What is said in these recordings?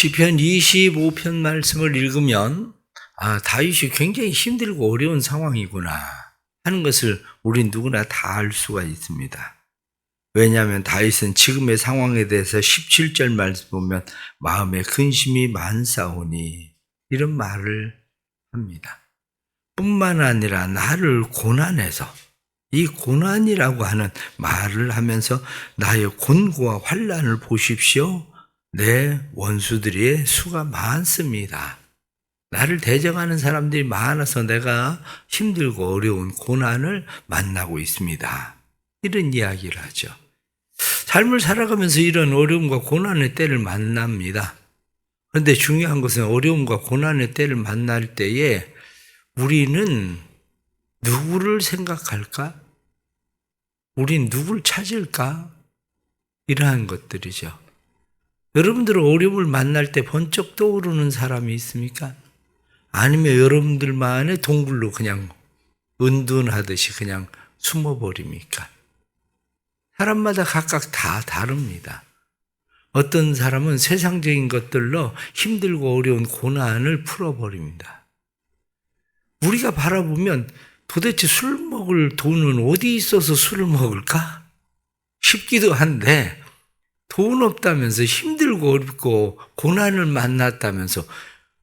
시편 25편 말씀을 읽으면 다윗이 굉장히 힘들고 어려운 상황이구나 하는 것을 우린 누구나 다 알 수가 있습니다. 왜냐하면 다윗은 지금의 상황에 대해서 17절 말씀 보면 마음에 근심이 많사오니 이런 말을 합니다. 뿐만 아니라 나를 고난해서 이 고난이라고 하는 말을 하면서 나의 곤고와 환난을 보십시오. 내 원수들의 수가 많습니다. 나를 대적하는 사람들이 많아서 내가 힘들고 어려운 고난을 만나고 있습니다. 이런 이야기를 하죠. 삶을 살아가면서 이런 어려움과 고난의 때를 만납니다. 그런데 중요한 것은 어려움과 고난의 때를 만날 때에 우리는 누구를 생각할까? 우린 누굴 찾을까? 이러한 것들이죠. 여러분들 어려움을 만날 때 번쩍 떠오르는 사람이 있습니까? 아니면 여러분들만의 동굴로 그냥 은둔하듯이 그냥 숨어버립니까? 사람마다 각각 다 다릅니다. 어떤 사람은 세상적인 것들로 힘들고 어려운 고난을 풀어버립니다. 우리가 바라보면 도대체 술 먹을 돈은 어디 있어서 술을 먹을까? 싶기도 한데 돈 없다면서 힘들고 어렵고 고난을 만났다면서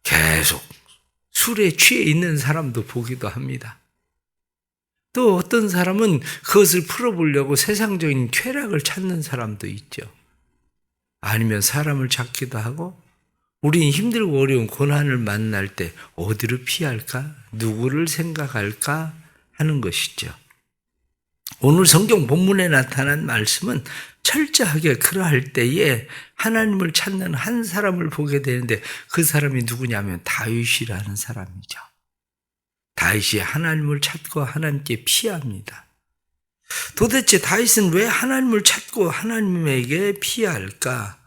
계속 술에 취해 있는 사람도 보기도 합니다. 또 어떤 사람은 그것을 풀어보려고 세상적인 쾌락을 찾는 사람도 있죠. 아니면 사람을 찾기도 하고 우린 힘들고 어려운 고난을 만날 때 어디를 피할까? 누구를 생각할까? 하는 것이죠. 오늘 성경 본문에 나타난 말씀은 철저하게 그러할 때에 하나님을 찾는 한 사람을 보게 되는데 그 사람이 누구냐면 다윗이라는 사람이죠. 다윗이 하나님을 찾고 하나님께 피합니다. 도대체 다윗은 왜 하나님을 찾고 하나님에게 피할까?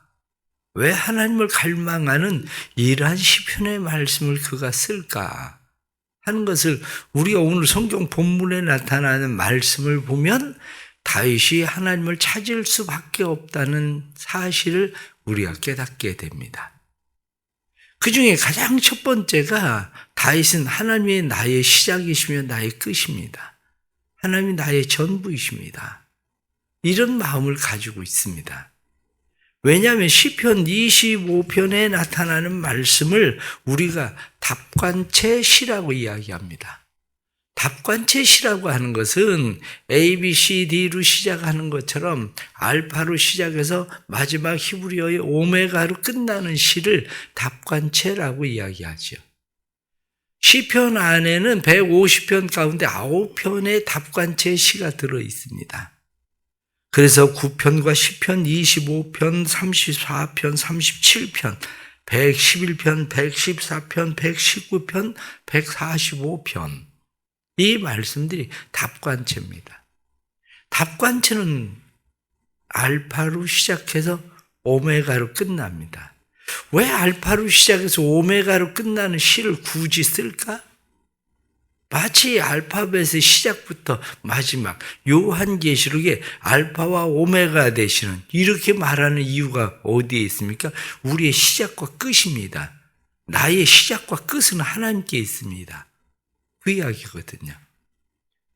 왜 하나님을 갈망하는 이러한 시편의 말씀을 그가 쓸까? 하는 것을 우리가 오늘 성경 본문에 나타나는 말씀을 보면 다윗이 하나님을 찾을 수밖에 없다는 사실을 우리가 깨닫게 됩니다. 그 중에 가장 첫 번째가 다윗은 하나님이 나의 시작이시며 나의 끝입니다. 하나님이 나의 전부이십니다. 이런 마음을 가지고 있습니다. 왜냐하면 시편 25편에 나타나는 말씀을 우리가 답관체 시라고 이야기합니다. 답관체 시라고 하는 것은 A, B, C, D로 시작하는 것처럼 알파로 시작해서 마지막 히브리어의 오메가로 끝나는 시를 답관체라고 이야기하죠. 시편 안에는 150편 가운데 9편의 답관체 시가 들어 있습니다. 그래서 9편과 10편, 25편, 34편, 37편, 111편, 114편, 119편, 145편 이 말씀들이 답관체입니다. 답관체는 알파로 시작해서 오메가로 끝납니다. 왜 알파로 시작해서 오메가로 끝나는 시를 굳이 쓸까? 마치 알파벳의 시작부터 마지막 요한계시록에 알파와 오메가 되시는 이렇게 말하는 이유가 어디에 있습니까? 우리의 시작과 끝입니다. 나의 시작과 끝은 하나님께 있습니다. 그 이야기거든요.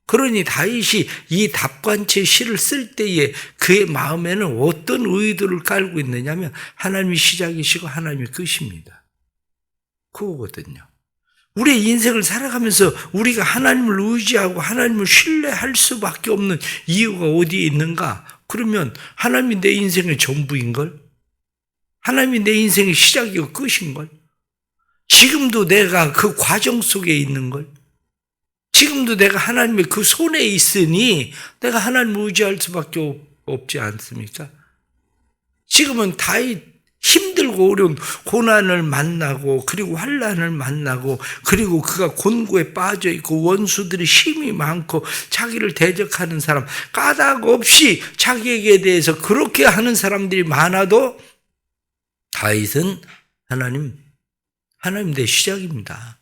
그러니 다윗이 이 답관체 시를 쓸 때에 그의 마음에는 어떤 의도를 깔고 있느냐면 하나님이 시작이시고 하나님이 끝입니다. 그거거든요. 우리의 인생을 살아가면서 우리가 하나님을 의지하고 하나님을 신뢰할 수밖에 없는 이유가 어디에 있는가? 그러면 하나님이 내 인생의 전부인걸? 하나님이 내 인생의 시작이고 끝인걸? 지금도 내가 그 과정 속에 있는걸? 지금도 내가 하나님의 그 손에 있으니 내가 하나님을 의지할 수밖에 없지 않습니까? 지금은 다윗 힘들고 어려운 고난을 만나고 그리고 환난을 만나고 그리고 그가 곤고에 빠져 있고 원수들이 힘이 많고 자기를 대적하는 사람 까닭 없이 자기에게 대해서 그렇게 하는 사람들이 많아도 다윗은 하나님 내 시작입니다.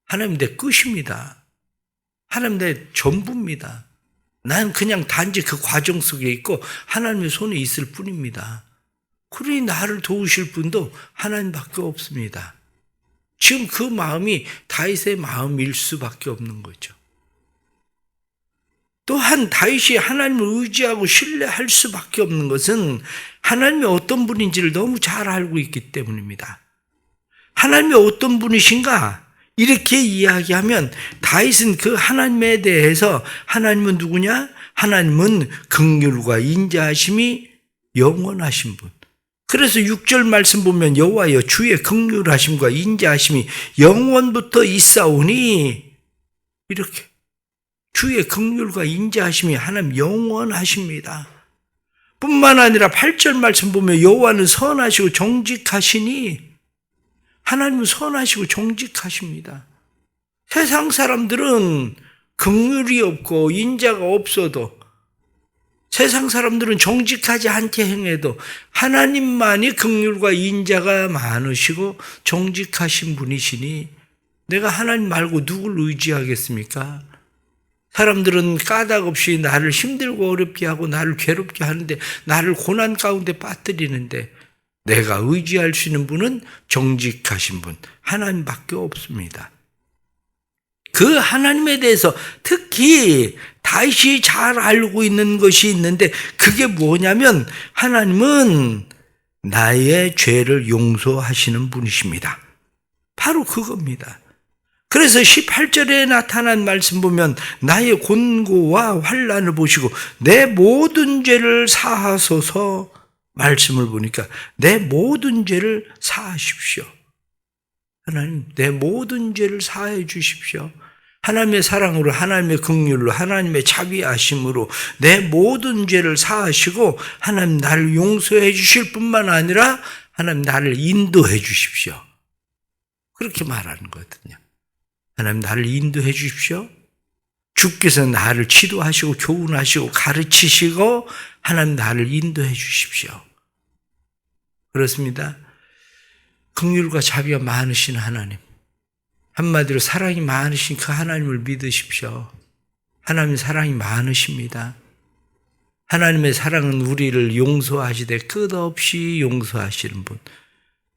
하나님 내 끝입니다. 하나님 내 전부입니다. 난 그냥 단지 그 과정 속에 있고 하나님의 손에 있을 뿐입니다. 그러니 나를 도우실 분도 하나님밖에 없습니다. 지금 그 마음이 다윗의 마음일 수밖에 없는 거죠. 또한 다윗이 하나님을 의지하고 신뢰할 수밖에 없는 것은 하나님이 어떤 분인지를 너무 잘 알고 있기 때문입니다. 하나님이 어떤 분이신가? 이렇게 이야기하면 다윗은 그 하나님에 대해서 하나님은 누구냐? 하나님은 긍휼과 인자하심이 영원하신 분. 그래서 6절 말씀 보면 여호와여 주의 긍휼하심과 인자하심이 영원부터 있사오니 이렇게 주의 긍휼과 인자하심이 하나님 영원하십니다. 뿐만 아니라 8절 말씀 보면 여호와는 선하시고 정직하시니 하나님은 선하시고 정직하십니다. 세상 사람들은 긍휼이 없고 인자가 없어도 세상 사람들은 정직하지 않게 행해도 하나님만이 긍휼과 인자가 많으시고 정직하신 분이시니 내가 하나님 말고 누굴 의지하겠습니까? 사람들은 까닭 없이 나를 힘들고 어렵게 하고 나를 괴롭게 하는데 나를 고난 가운데 빠뜨리는데 내가 의지할 수 있는 분은 정직하신 분 하나님밖에 없습니다. 그 하나님에 대해서 특히 다윗이 잘 알고 있는 것이 있는데 그게 뭐냐면 하나님은 나의 죄를 용서하시는 분이십니다. 바로 그겁니다. 그래서 18절에 나타난 말씀 보면 나의 곤고와 환난을 보시고 내 모든 죄를 사하소서 말씀을 보니까 내 모든 죄를 사하십시오. 하나님 내 모든 죄를 사해 주십시오. 하나님의 사랑으로 하나님의 긍휼로 하나님의 자비하심으로 내 모든 죄를 사하시고 하나님 나를 용서해 주실 뿐만 아니라 하나님 나를 인도해 주십시오. 그렇게 말하는 거거든요. 하나님 나를 인도해 주십시오. 주께서 나를 치도하시고 교훈하시고 가르치시고 하나님 나를 인도해 주십시오. 그렇습니다. 긍휼과 자비가 많으신 하나님, 한마디로 사랑이 많으신 그 하나님을 믿으십시오. 하나님 사랑이 많으십니다. 하나님의 사랑은 우리를 용서하시되 끝없이 용서하시는 분.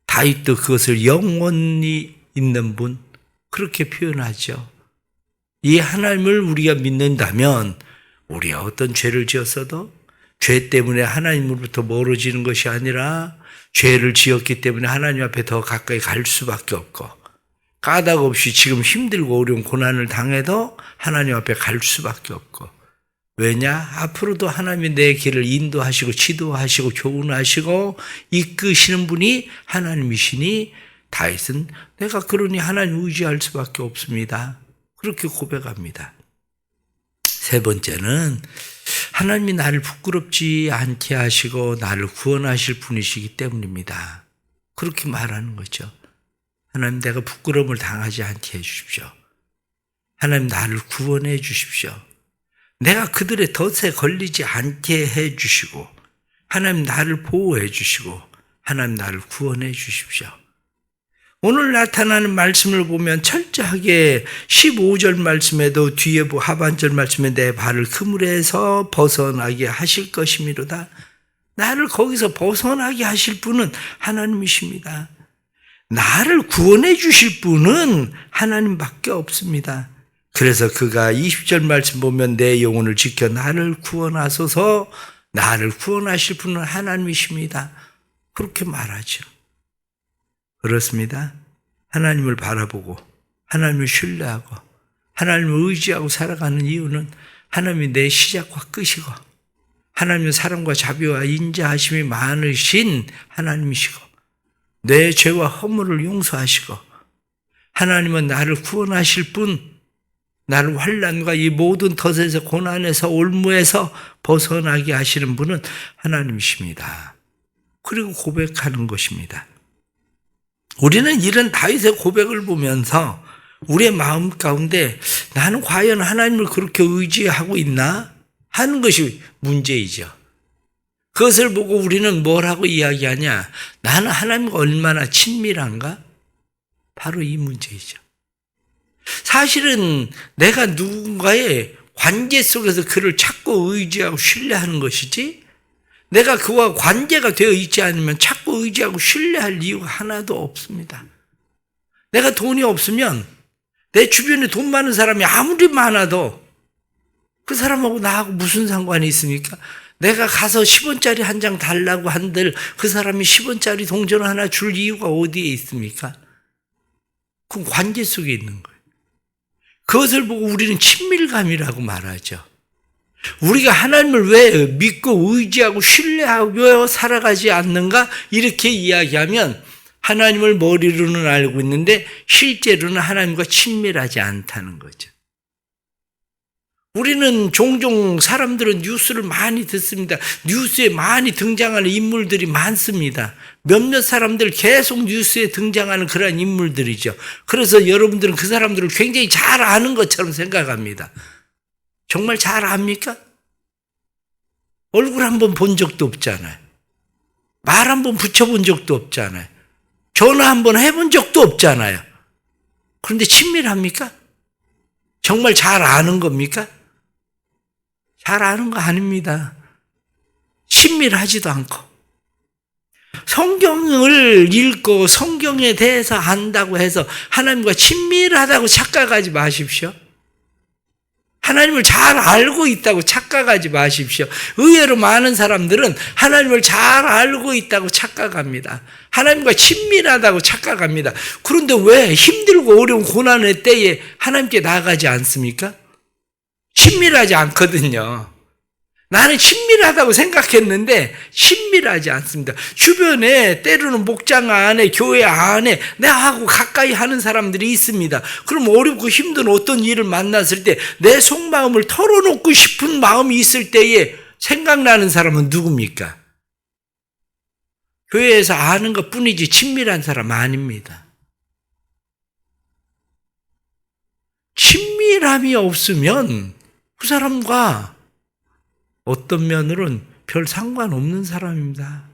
다윗도 그것을 영원히 있는 분 그렇게 표현하죠. 이 하나님을 우리가 믿는다면 우리가 어떤 죄를 지었어도 죄 때문에 하나님으로부터 멀어지는 것이 아니라 죄를 지었기 때문에 하나님 앞에 더 가까이 갈 수밖에 없고 까닭 없이 지금 힘들고 어려운 고난을 당해도 하나님 앞에 갈 수밖에 없고 왜냐? 앞으로도 하나님이 내 길을 인도하시고 지도하시고 교훈하시고 이끄시는 분이 하나님이시니 다윗은 내가 그러니 하나님 의지할 수밖에 없습니다. 그렇게 고백합니다. 세 번째는 하나님이 나를 부끄럽지 않게 하시고 나를 구원하실 분이시기 때문입니다. 그렇게 말하는 거죠. 하나님 내가 부끄러움을 당하지 않게 해주십시오. 하나님 나를 구원해 주십시오. 내가 그들의 덫에 걸리지 않게 해주시고 하나님 나를 보호해 주시고 하나님 나를 구원해 주십시오. 오늘 나타나는 말씀을 보면 철저하게 15절 말씀에도 뒤에 하반절 말씀에 내 발을 그물에서 벗어나게 하실 것이미로다. 나를 거기서 벗어나게 하실 분은 하나님이십니다. 나를 구원해 주실 분은 하나님밖에 없습니다. 그래서 그가 20절 말씀 보면 내 영혼을 지켜 나를 구원하소서 나를 구원하실 분은 하나님이십니다. 그렇게 말하죠. 그렇습니다. 하나님을 바라보고 하나님을 신뢰하고 하나님을 의지하고 살아가는 이유는 하나님이 내 시작과 끝이고 하나님은 사랑과 자비와 인자하심이 많으신 하나님이시고 내 죄와 허물을 용서하시고 하나님은 나를 구원하실 분 나를 환난과 이 모든 덫에서 고난에서 올무에서 벗어나게 하시는 분은 하나님이십니다. 그리고 고백하는 것입니다. 우리는 이런 다윗의 고백을 보면서 우리의 마음 가운데 나는 과연 하나님을 그렇게 의지하고 있나 하는 것이 문제이죠. 그것을 보고 우리는 뭐라고 이야기하냐? 나는 하나님과 얼마나 친밀한가? 바로 이 문제이죠. 사실은 내가 누군가의 관계 속에서 그를 찾고 의지하고 신뢰하는 것이지 내가 그와 관계가 되어 있지 않으면 자꾸 의지하고 신뢰할 이유가 하나도 없습니다. 내가 돈이 없으면 내 주변에 돈 많은 사람이 아무리 많아도 그 사람하고 나하고 무슨 상관이 있습니까? 내가 가서 10원짜리 한 장 달라고 한들 그 사람이 10원짜리 동전 하나 줄 이유가 어디에 있습니까? 그건 관계 속에 있는 거예요. 그것을 보고 우리는 친밀감이라고 말하죠. 우리가 하나님을 왜 믿고 의지하고 신뢰하고 살아가지 않는가? 이렇게 이야기하면 하나님을 머리로는 알고 있는데 실제로는 하나님과 친밀하지 않다는 거죠. 우리는 종종 사람들은 뉴스를 많이 듣습니다. 뉴스에 많이 등장하는 인물들이 많습니다. 몇몇 사람들 계속 뉴스에 등장하는 그런 인물들이죠. 그래서 여러분들은 그 사람들을 굉장히 잘 아는 것처럼 생각합니다. 정말 잘 압니까? 얼굴 한번 본 적도 없잖아요. 말 한번 붙여본 적도 없잖아요. 전화 한번 해본 적도 없잖아요. 그런데 친밀합니까? 정말 잘 아는 겁니까? 잘 아는 거 아닙니다. 친밀하지도 않고. 성경을 읽고 성경에 대해서 안다고 해서 하나님과 친밀하다고 착각하지 마십시오. 하나님을 잘 알고 있다고 착각하지 마십시오. 의외로 많은 사람들은 하나님을 잘 알고 있다고 착각합니다. 하나님과 친밀하다고 착각합니다. 그런데 왜 힘들고 어려운 고난의 때에 하나님께 나아가지 않습니까? 친밀하지 않거든요. 나는 친밀하다고 생각했는데 친밀하지 않습니다. 주변에 때로는 목장 안에 교회 안에 나하고 가까이 하는 사람들이 있습니다. 그럼 어렵고 힘든 어떤 일을 만났을 때 내 속마음을 털어놓고 싶은 마음이 있을 때에 생각나는 사람은 누굽니까? 교회에서 아는 것뿐이지 친밀한 사람 아닙니다. 친밀함이 없으면 그 사람과 어떤 면으로는 별 상관없는 사람입니다.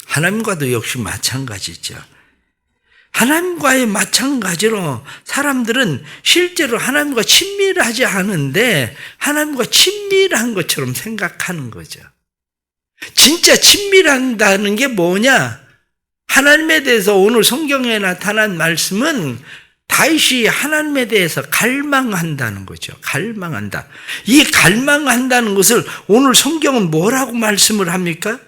하나님과도 역시 마찬가지죠. 하나님과의 마찬가지로 사람들은 실제로 하나님과 친밀하지 않은데 하나님과 친밀한 것처럼 생각하는 거죠. 진짜 친밀한다는 게 뭐냐? 하나님에 대해서 오늘 성경에 나타난 말씀은 다윗이 하나님에 대해서 갈망한다는 거죠. 갈망한다. 이 갈망한다는 것을 오늘 성경은 뭐라고 말씀을 합니까?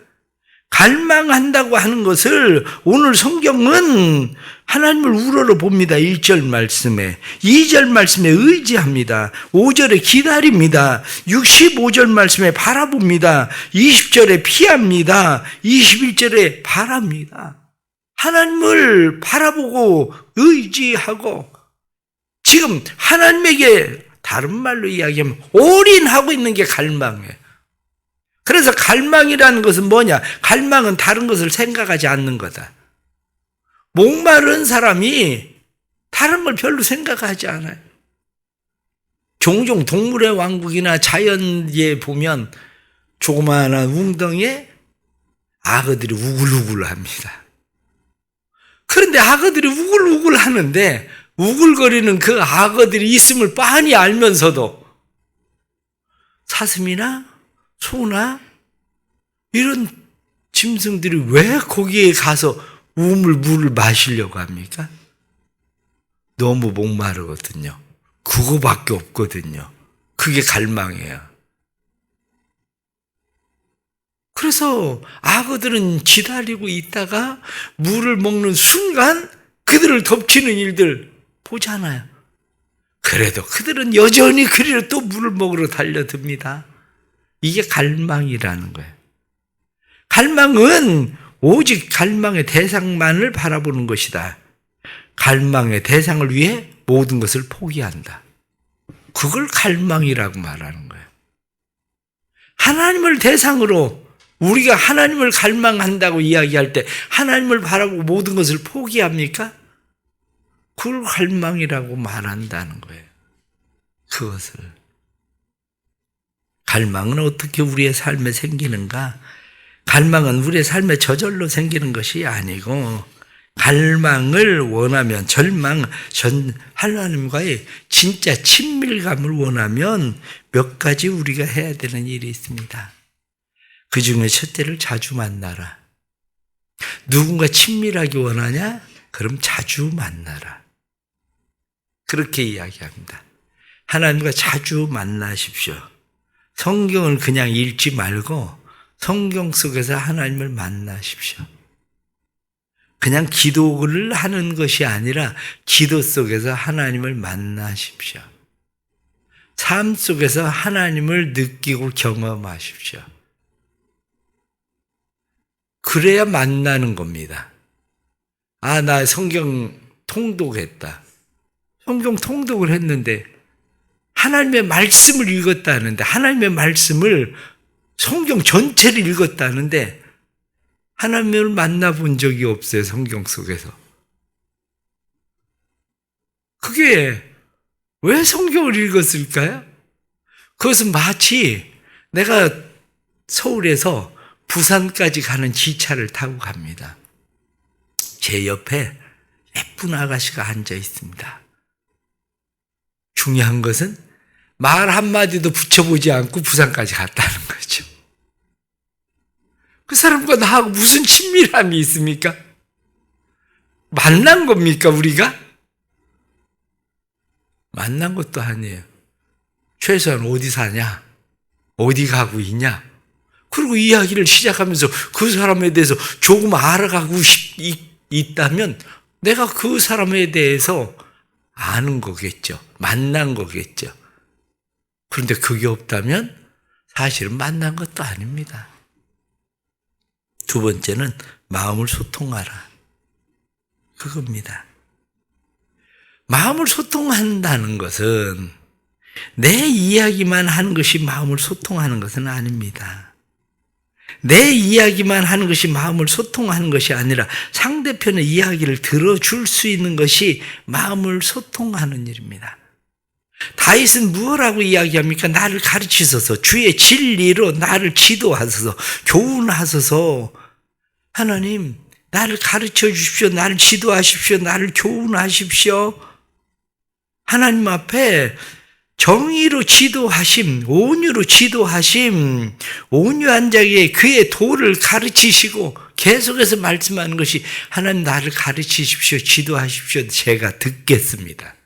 갈망한다고 하는 것을 오늘 성경은 하나님을 우러러 봅니다. 1절 말씀에. 2절 말씀에 의지합니다. 5절에 기다립니다. 65절 말씀에 바라봅니다. 20절에 피합니다. 21절에 바랍니다. 하나님을 바라보고 의지하고 지금 하나님에게 다른 말로 이야기하면 올인하고 있는 게 갈망이에요. 그래서 갈망이라는 것은 뭐냐? 갈망은 다른 것을 생각하지 않는 거다. 목마른 사람이 다른 걸 별로 생각하지 않아요. 종종 동물의 왕국이나 자연에 보면 조그마한 웅덩이에 악어들이 우글우글 합니다. 그런데 악어들이 우글우글 하는데 우글거리는 그 악어들이 있음을 빤히 알면서도 사슴이나 소나 이런 짐승들이 왜 거기에 가서 물을 마시려고 합니까? 너무 목마르거든요. 그거밖에 없거든요. 그게 갈망이에요. 그래서 악어들은 기다리고 있다가 물을 먹는 순간 그들을 덮치는 일들 보잖아요. 그래도 그들은 여전히 그리로 또 물을 먹으러 달려듭니다. 이게 갈망이라는 거예요. 갈망은 오직 갈망의 대상만을 바라보는 것이다. 갈망의 대상을 위해 모든 것을 포기한다. 그걸 갈망이라고 말하는 거예요. 하나님을 대상으로 우리가 하나님을 갈망한다고 이야기할 때 하나님을 바라보고 모든 것을 포기합니까? 그걸 갈망이라고 말한다는 거예요. 그것을. 갈망은 어떻게 우리의 삶에 생기는가? 갈망은 우리의 삶에 저절로 생기는 것이 아니고 갈망을 원하면 하나님과의 진짜 친밀감을 원하면 몇 가지 우리가 해야 되는 일이 있습니다. 그 중에 첫째를 자주 만나라. 누군가 친밀하기 원하냐? 그럼 자주 만나라. 그렇게 이야기합니다. 하나님과 자주 만나십시오. 성경을 그냥 읽지 말고 성경 속에서 하나님을 만나십시오. 그냥 기도를 하는 것이 아니라 기도 속에서 하나님을 만나십시오. 삶 속에서 하나님을 느끼고 경험하십시오. 그래야 만나는 겁니다. 나 성경 통독했다. 성경 통독을 했는데 하나님의 말씀을 읽었다는데, 하나님의 말씀을 성경 전체를 읽었다는데 하나님을 만나본 적이 없어요. 성경 속에서. 그게 왜 성경을 읽었을까요? 그것은 마치 내가 서울에서 부산까지 가는 기차를 타고 갑니다. 제 옆에 예쁜 아가씨가 앉아 있습니다. 중요한 것은 말 한마디도 붙여보지 않고 부산까지 갔다는 거죠. 그 사람과 나하고 무슨 친밀함이 있습니까? 만난 겁니까, 우리가? 만난 것도 아니에요. 최소한 어디 사냐? 어디 가고 있냐? 그리고 이야기를 시작하면서 그 사람에 대해서 조금 알아가고 있다면 내가 그 사람에 대해서 아는 거겠죠. 만난 거겠죠. 그런데 그게 없다면 사실은 만난 것도 아닙니다. 두 번째는 마음을 소통하라. 그겁니다. 마음을 소통한다는 것은 내 이야기만 하는 것이 마음을 소통하는 것은 아닙니다. 내 이야기만 하는 것이 마음을 소통하는 것이 아니라 상대편의 이야기를 들어줄 수 있는 것이 마음을 소통하는 일입니다. 다윗은 무엇라고 이야기합니까? 나를 가르치소서, 주의 진리로 나를 지도하소서, 교훈하소서. 하나님, 나를 가르쳐 주십시오. 나를 지도하십시오. 나를 교훈하십시오. 하나님 앞에 정의로 지도하심, 온유로 지도하심, 온유한 자에게 그의 도를 가르치시고 계속해서 말씀하는 것이 하나님 나를 가르치십시오. 지도하십시오. 제가 듣겠습니다.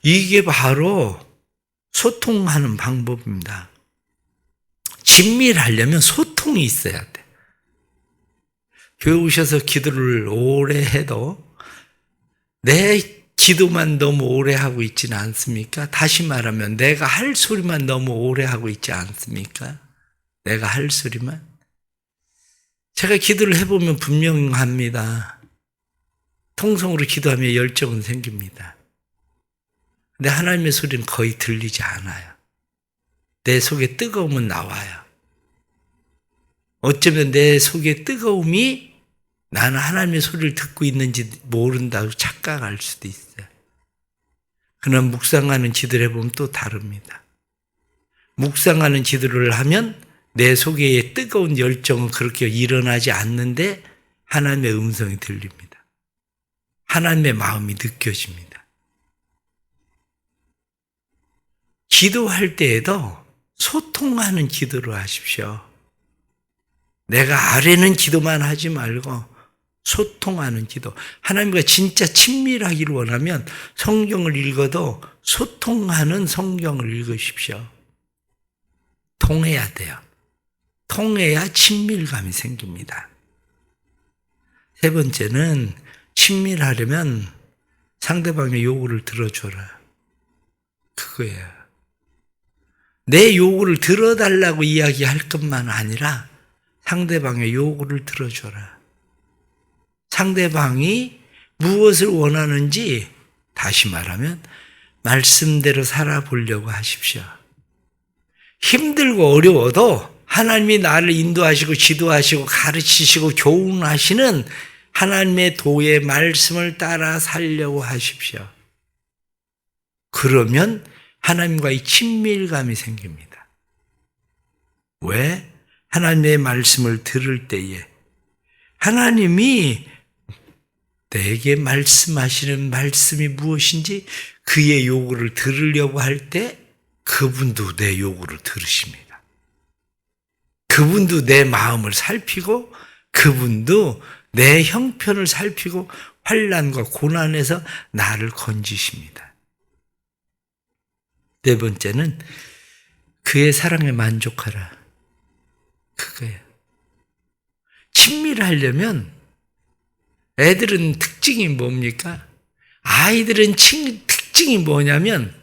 이게 바로 소통하는 방법입니다. 친밀하려면 소통이 있어야 돼. 교회 오셔서 기도를 오래 해도 내 기도만 너무 오래 하고 있지는 않습니까? 다시 말하면 내가 할 소리만 너무 오래 하고 있지 않습니까? 내가 할 소리만? 제가 기도를 해보면 분명합니다. 통성으로 기도하면 열정은 생깁니다. 근데 하나님의 소리는 거의 들리지 않아요. 내 속에 뜨거움은 나와요. 어쩌면 내 속에 뜨거움이 나는 하나님의 소리를 듣고 있는지 모른다고 착각할 수도 있어요. 그러나 묵상하는 기도를 해보면 또 다릅니다. 묵상하는 기도를 하면 내 속에 뜨거운 열정은 그렇게 일어나지 않는데 하나님의 음성이 들립니다. 하나님의 마음이 느껴집니다. 기도할 때에도 소통하는 기도를 하십시오. 내가 아뢰는 기도만 하지 말고 소통하는 기도. 하나님과 진짜 친밀하기를 원하면 성경을 읽어도 소통하는 성경을 읽으십시오. 통해야 돼요. 통해야 친밀감이 생깁니다. 세 번째는 친밀하려면 상대방의 요구를 들어줘라. 그거예요. 내 요구를 들어달라고 이야기할 것만 아니라 상대방의 요구를 들어줘라. 상대방이 무엇을 원하는지 다시 말하면 말씀대로 살아보려고 하십시오. 힘들고 어려워도 하나님이 나를 인도하시고 지도하시고 가르치시고 교훈하시는 하나님의 도의 말씀을 따라 살려고 하십시오. 그러면 하나님과의 친밀감이 생깁니다. 왜? 하나님의 말씀을 들을 때에 하나님이 내게 말씀하시는 말씀이 무엇인지 그의 요구를 들으려고 할 때 그분도 내 요구를 들으십니다. 그분도 내 마음을 살피고 그분도 내 형편을 살피고 환난과 고난에서 나를 건지십니다. 네 번째는 그의 사랑에 만족하라. 그거예요. 친밀하려면 애들은 특징이 뭡니까? 아이들은 특징이 뭐냐면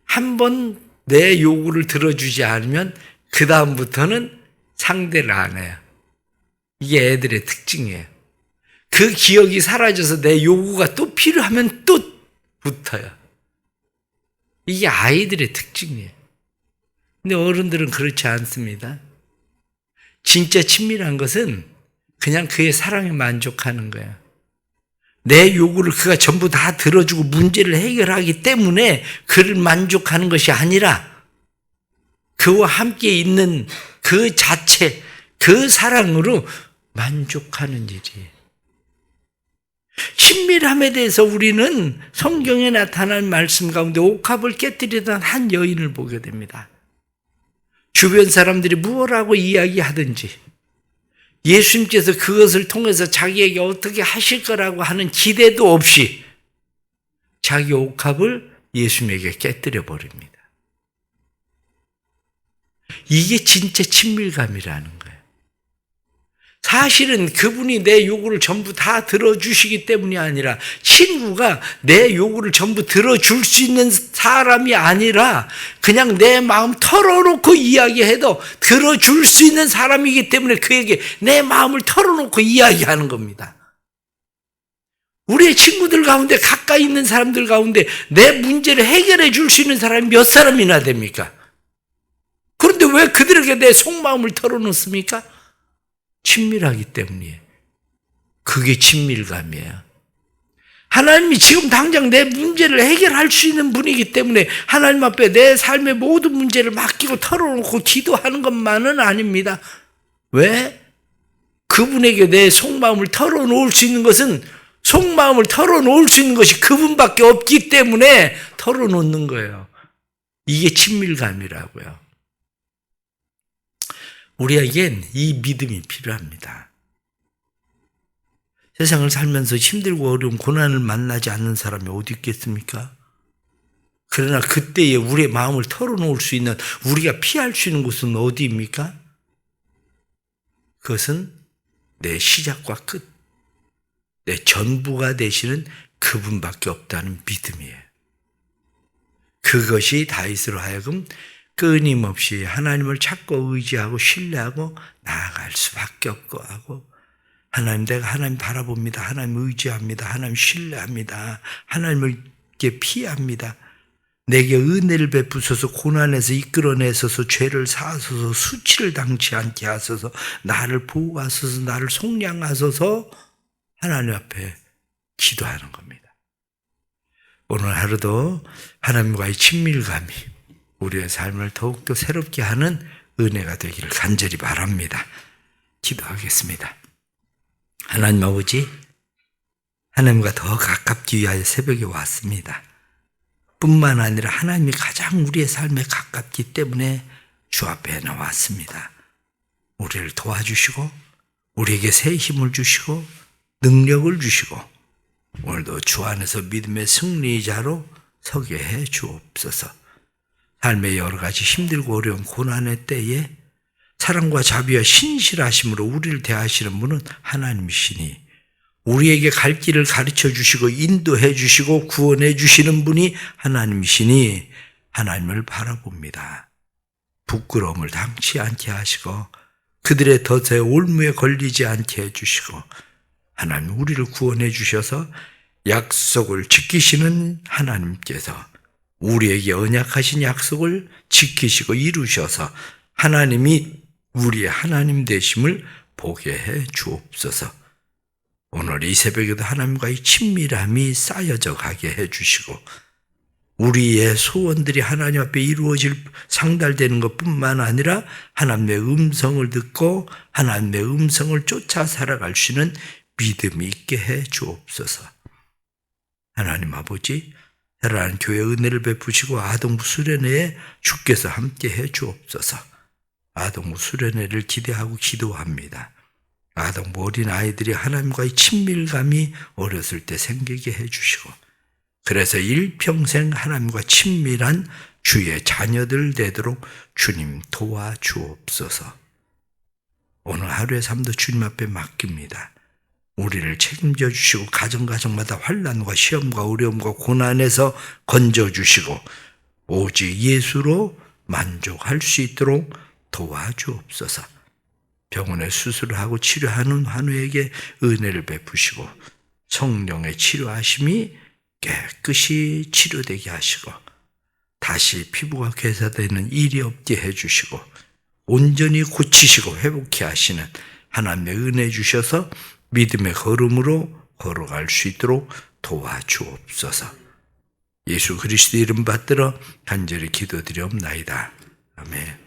한번 내 요구를 들어주지 않으면 그 다음부터는 상대를 안 해요. 이게 애들의 특징이에요. 그 기억이 사라져서 내 요구가 또 필요하면 또 붙어요. 이게 아이들의 특징이에요. 근데 어른들은 그렇지 않습니다. 진짜 친밀한 것은 그냥 그의 사랑에 만족하는 거예요. 내 요구를 그가 전부 다 들어주고 문제를 해결하기 때문에 그를 만족하는 것이 아니라 그와 함께 있는 그 자체, 그 사랑으로 만족하는 일이에요. 친밀함에 대해서 우리는 성경에 나타난 말씀 가운데 옥합을 깨뜨리던 한 여인을 보게 됩니다. 주변 사람들이 무엇라고 이야기하든지 예수님께서 그것을 통해서 자기에게 어떻게 하실 거라고 하는 기대도 없이 자기 옥합을 예수님에게 깨뜨려 버립니다. 이게 진짜 친밀감이라는 거예요. 사실은 그분이 내 요구를 전부 다 들어주시기 때문이 아니라 친구가 내 요구를 전부 들어줄 수 있는 사람이 아니라 그냥 내 마음 털어놓고 이야기해도 들어줄 수 있는 사람이기 때문에 그에게 내 마음을 털어놓고 이야기하는 겁니다. 우리의 친구들 가운데 가까이 있는 사람들 가운데 내 문제를 해결해 줄 수 있는 사람이 몇 사람이나 됩니까? 그런데 왜 그들에게 내 속마음을 털어놓습니까? 친밀하기 때문이에요. 그게 친밀감이에요. 하나님이 지금 당장 내 문제를 해결할 수 있는 분이기 때문에 하나님 앞에 내 삶의 모든 문제를 맡기고 털어놓고 기도하는 것만은 아닙니다. 왜? 그분에게 내 속마음을 털어놓을 수 있는 것은 속마음을 털어놓을 수 있는 것이 그분밖에 없기 때문에 털어놓는 거예요. 이게 친밀감이라고요. 우리에겐 이 믿음이 필요합니다. 세상을 살면서 힘들고 어려운 고난을 만나지 않는 사람이 어디 있겠습니까? 그러나 그때에 우리의 마음을 털어놓을 수 있는, 우리가 피할 수 있는 곳은 어디입니까? 그것은 내 시작과 끝, 내 전부가 되시는 그분밖에 없다는 믿음이에요. 그것이 다윗으로 하여금 끊임없이 하나님을 찾고 의지하고 신뢰하고 나아갈 수밖에 없고 하고, 하나님, 내가 하나님 바라봅니다. 하나님 의지합니다. 하나님 신뢰합니다. 하나님께 피합니다. 내게 은혜를 베푸소서, 고난에서 이끌어내소서, 죄를 사하소서, 수치를 당치 않게 하소서, 나를 보호하소서, 나를 속량하소서, 하나님 앞에 기도하는 겁니다. 오늘 하루도 하나님과의 친밀감이 우리의 삶을 더욱더 새롭게 하는 은혜가 되기를 간절히 바랍니다. 기도하겠습니다. 하나님 아버지, 하나님과 더 가깝기 위하여 새벽에 왔습니다. 뿐만 아니라 하나님이 가장 우리의 삶에 가깝기 때문에 주 앞에 나왔습니다. 우리를 도와주시고 우리에게 새 힘을 주시고 능력을 주시고 오늘도 주 안에서 믿음의 승리자로 서게 해 주옵소서. 삶의 여러 가지 힘들고 어려운 고난의 때에 사랑과 자비와 신실하심으로 우리를 대하시는 분은 하나님이시니, 우리에게 갈 길을 가르쳐 주시고 인도해 주시고 구원해 주시는 분이 하나님이시니 하나님을 바라봅니다. 부끄러움을 당치 않게 하시고 그들의 덫에 올무에 걸리지 않게 해주시고, 하나님 우리를 구원해 주셔서 약속을 지키시는 하나님께서 우리에게 언약하신 약속을 지키시고 이루셔서 하나님이 우리의 하나님 되심을 보게 해 주옵소서. 오늘 이 새벽에도 하나님과의 친밀함이 쌓여져 가게 해 주시고 우리의 소원들이 하나님 앞에 이루어질 상달되는 것뿐만 아니라 하나님의 음성을 듣고 하나님의 음성을 쫓아 살아갈 수 있는 믿음이 있게 해 주옵소서. 하나님 아버지, 사랑하는 교회 은혜를 베푸시고 아동부 수련회에 주께서 함께 해 주옵소서. 아동부 수련회를 기대하고 기도합니다. 아동부 어린 아이들이 하나님과의 친밀감이 어렸을 때 생기게 해주시고, 그래서 일평생 하나님과 친밀한 주의 자녀들 되도록 주님 도와주옵소서. 오늘 하루의 삶도 주님 앞에 맡깁니다. 우리를 책임져 주시고 가정마다 환난과 시험과 어려움과 고난에서 건져주시고 오직 예수로 만족할 수 있도록 도와주옵소서. 병원에 수술을 하고 치료하는 환우에게 은혜를 베푸시고 성령의 치료하심이 깨끗이 치료되게 하시고 다시 피부가 괴사되는 일이 없게 해주시고 온전히 고치시고 회복케 하시는 하나님의 은혜 주셔서 믿음의 걸음으로 걸어갈 수 있도록 도와주옵소서. 예수 그리스도 이름 받들어 간절히 기도드리옵나이다. 아멘.